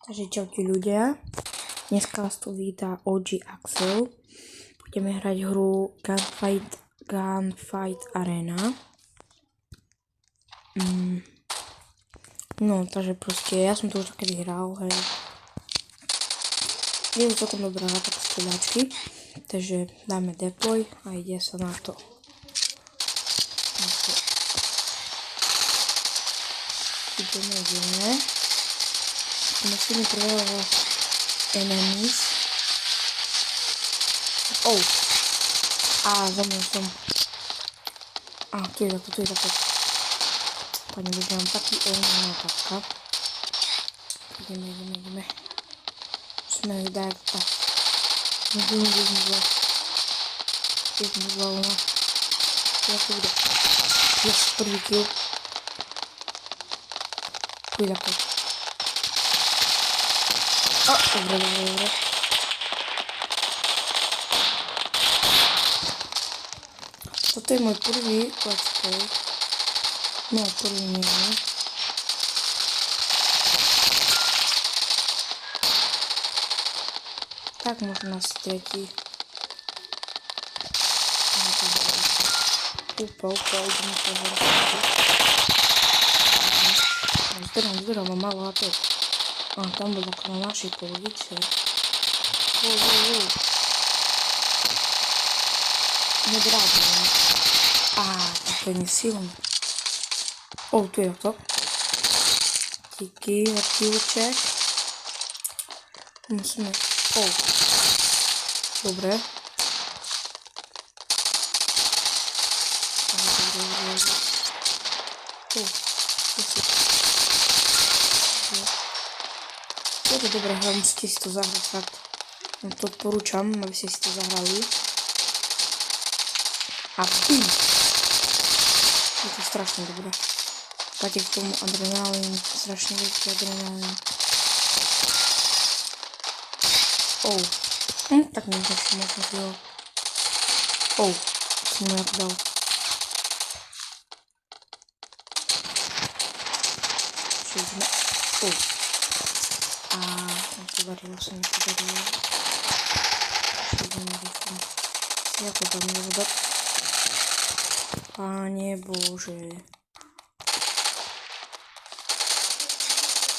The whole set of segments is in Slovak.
Takže čaute ľudia, dneska vás tu víta OG Axel. Budeme hrať hru Gunfight Arena. No, takže proste, ja som to už takedy hral, hej. Je to celkom dobrá hra, také strieľačky. Takže dáme deploy a ide sa na to. Ideme. Musíme prvého enemies. Oh. Zomrel som. Tu je takto. Pani, už mám taký na tapka. Ideme. Musíme ju dať tak. Jednu hlavu. Ja to bude. Yes, prvý kill. Tu je takto. Dobre. Toto je môj prvý let's play. No, prvý nie. Tak možno asi tretí. Ideme to hrať. Zberám, mám malo HP. Tam bol okolo našej polovice. Nebrázim. To je nesilný. Tu je to. Díky, aktivček. Musíme. Dobre. Je to dobré, hlavne musíte si to zahrať fakt. To odporúčam, aby ste si to zahrali. Bum! Je to strašne dobré. Dáte k tomu adrenalín, strašne veľký adrenalín. Tak možno si ho. Som mu jak dal. Nepodarilo sa. Ja to tam neviem. Páne Bože.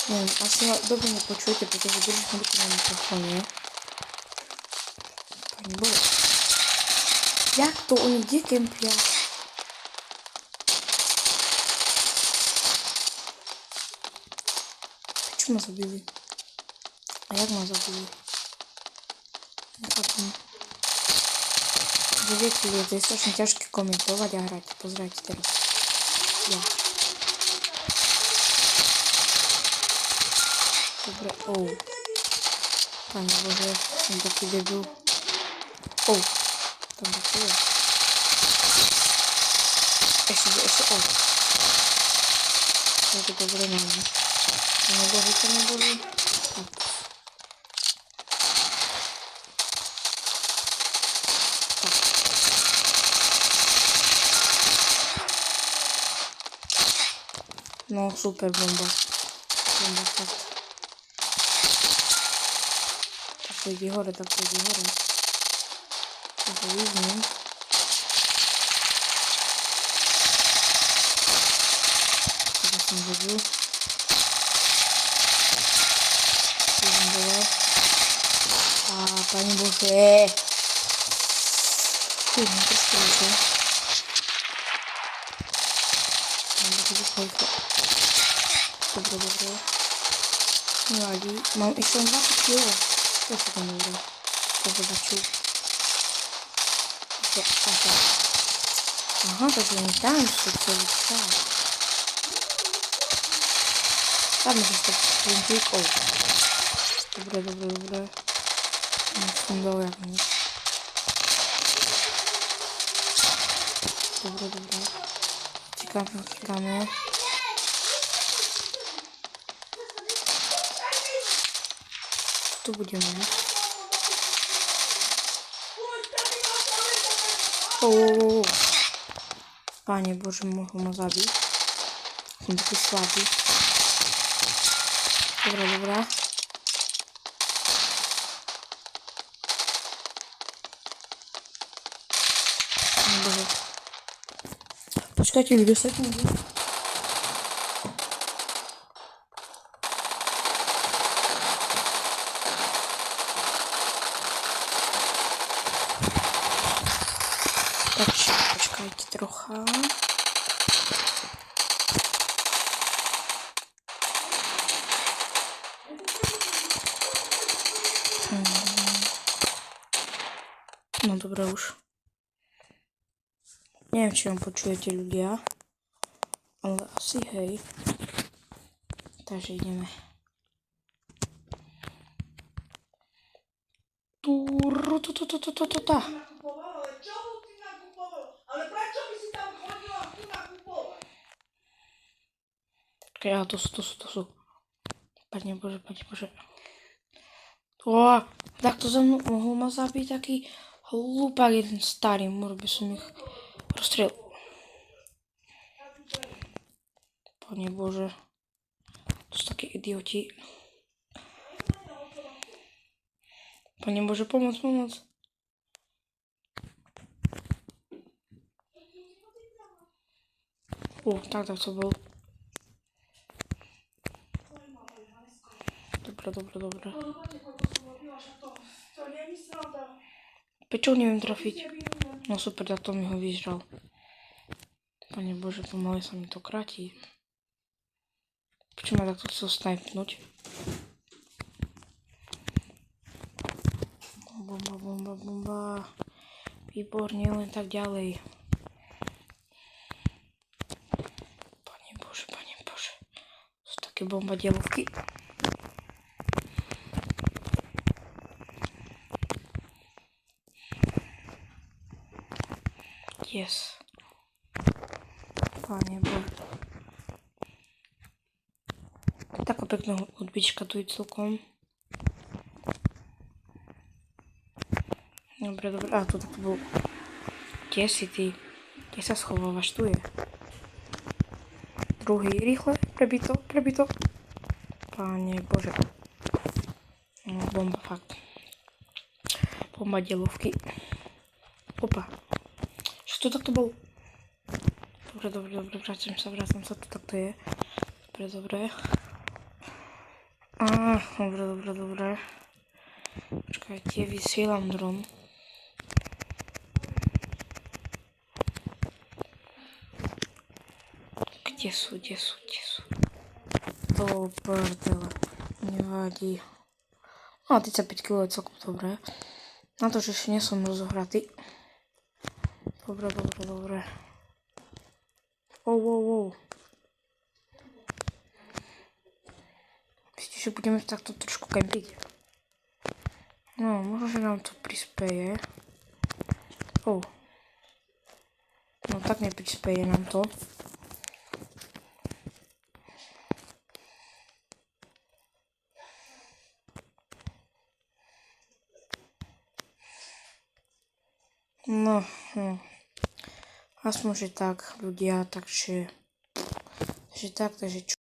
Neviem, asi ma dobre nepočujete, pretože držím ruku na mikrofóne. Páne Bože. Jak to? Oni kde kempia? Prečo ma zabili? A jak ma zabili? Nechápam. Viete, to je strašne ťažké komentovať a hrať. Pozrite teraz. Ja. Dobre, Pane Bože, som taký debil. Tam to je. Ešte. Ja to dobre máme. To neboží. No, super bomba. Fakt. Tak to ide hore. Tak to vidím. Tak som zabil. Idem dole. Pani Bože. Idem to skryť. Dobre. Nevadí. Mám ešte 20 kg. To sa tam nevie. To zobačujem. Takže oni tam sú celý čas. Tam môžem stať klintíkov. Dobre. Musím dole jak nič. Dobre. Čekáme. Tu budeme. Páne Bože, mohol ma zabiť. Som taký slabý. Dobre. Bože. Počkajte 2 sekundy. Takže počkajte trocha. No dobre už. Neviem, či vám počujete ľudia. Ale asi hej. Takže ideme. Tá. Ale čo si nakupoval? Ale prečo by si tam chodila tu nakupovať? Počkaj, to sú. Pane Bože. Tak to za mnou mohol ma zabiť taký hlupák jeden starý, možno by som ich rozstrelil. Pane Bože. To sú takí idioti. Pane Bože, pomoc. Tak to bol. Dobre. Prečo neviem trafiť? No super, tak to mi ho vyžral. Pane Bože, pomaly sa mi to kráti. Prečo ma takto chcel snajpnúť? Bomba. Výborne, len tak ďalej. Pane Bože. Sú také bombadielovky. Yes. Pane Bože. Taká pekná hudbička tu je celkom. Dobre. Tu takto bol. Kde si ty? Kde sa schovávaš? Tu je. Druhý, rýchle. Prebito. Pane Bože. No, bomba, fakt. Bomba dielovky. Opa. Čo to takto bol? Dobre, vrátim sa. Tu takto je. Dobre. Dobre. Počkajte, vysielam dron. Kde sú? To prdele. Nevadí. 35 kg je celkom dobré. Na to, že ešte nie som rozohratý. Dobre. Wow. Myslíte, že budeme takto trošku kempiť? No, možno, že nám to prispieje. No, tak neprispieje nám to. No. Aspoň, že tak, ľudia, takže čo?